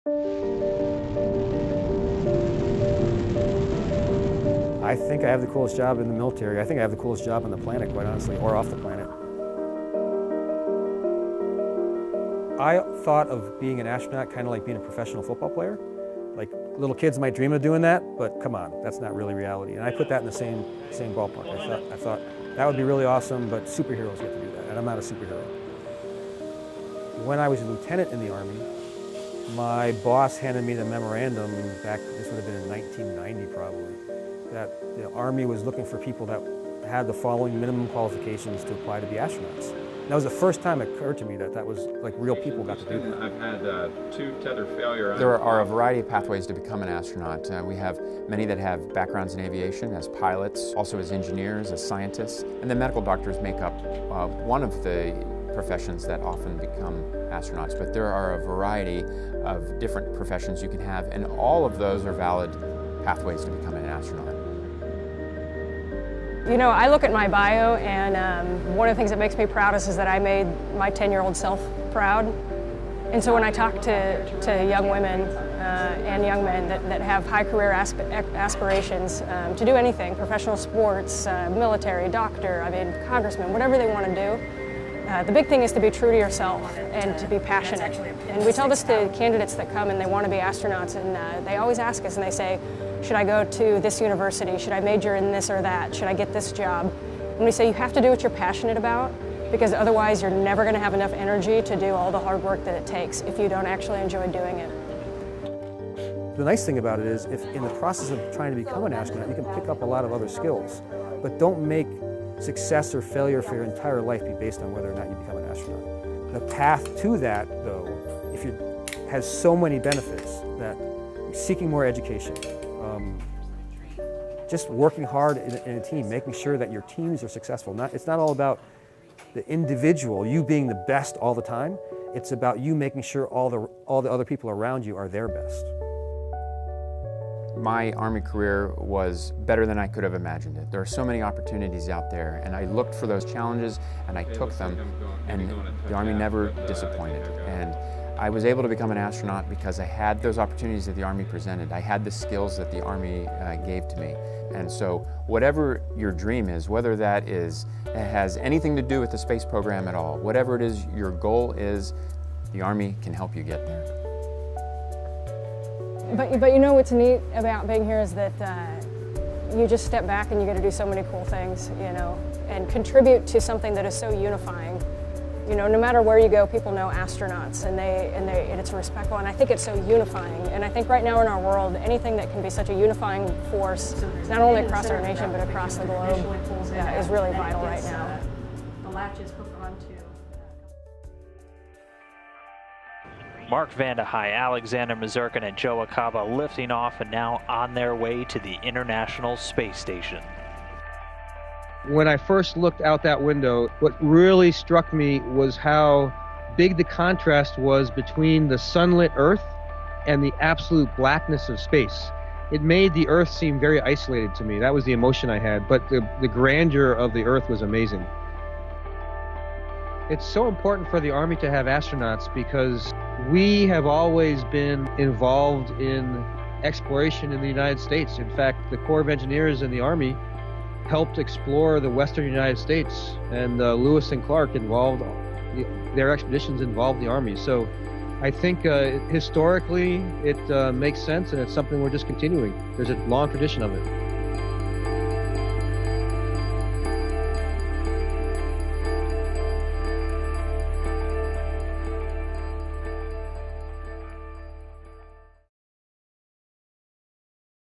I think I have the coolest job in the military. I think I have the coolest job on the planet, quite honestly, or off the planet. I thought of being an astronaut kind of like being a professional football player. Like, little kids might dream of doing that, but come on, that's not really reality. And I put that in the same ballpark. I thought that would be really awesome, but superheroes get to do that, and I'm not a superhero. When I was a lieutenant in the Army, my boss handed me the memorandum back, this would have been in 1990 probably, that the Army was looking for people that had the following minimum qualifications to apply to be astronauts. That was the first time it occurred to me that that was like real people got to do that. I've had 2 tether failure. There are a variety of pathways to become an astronaut. We have many that have backgrounds in aviation as pilots, also as engineers, as scientists, and then medical doctors make up one of the professions that often become astronauts. But there are a variety of different professions you can have, and all of those are valid pathways to become an astronaut. You know, I look at my bio, and one of the things that makes me proudest is that I made my 10-year-old self proud. And so when I talk to young women and young men that have high career aspirations to do anything, professional sports, military, doctor, I mean, congressman, whatever they want to do, the big thing is to be true to yourself and to be passionate. And we tell this to candidates that come and they want to be astronauts, and they always ask us and they say, should I go to this university? Should I major in this or that? Should I get this job? And we say you have to do what you're passionate about, because otherwise you're never going to have enough energy to do all the hard work that it takes if you don't actually enjoy doing it. The nice thing about it is, if in the process of trying to become an astronaut, you can pick up a lot of other skills, but don't make success or failure for your entire life be based on whether or not you become an astronaut. The path to that, though, has so many benefits that seeking more education, just working hard in a team, making sure that your teams are successful. It's not all about the individual, you being the best all the time. It's about you making sure all the other people around you are their best. My Army career was better than I could have imagined it. There are so many opportunities out there, and I looked for those challenges and I took them, and the Army never disappointed. And I was able to become an astronaut because I had those opportunities that the Army presented. I had the skills that the Army gave to me. And so whatever your dream is, whether that has anything to do with the space program at all, whatever it is your goal is, the Army can help you get there. But you know what's neat about being here is that you just step back and you get to do so many cool things, you know, and contribute to something that is so unifying. You know, no matter where you go, people know astronauts, and it's respectful, and I think it's so unifying. And I think right now in our world, anything that can be such a unifying force, not only across our nation but across the globe, is really vital right now. The latch is hooked onto. Mark Vande Hei, Alexander Mazurkin, and Joe Acaba lifting off and now on their way to the International Space Station. When I first looked out that window, what really struck me was how big the contrast was between the sunlit Earth and the absolute blackness of space. It made the Earth seem very isolated to me. That was the emotion I had, but the grandeur of the Earth was amazing. It's so important for the Army to have astronauts because we have always been involved in exploration in the United States. In fact, the Corps of Engineers in the Army helped explore the western United States, and Lewis and Clark their expeditions involved the Army. So I think historically it makes sense, and it's something we're just continuing. There's a long tradition of it.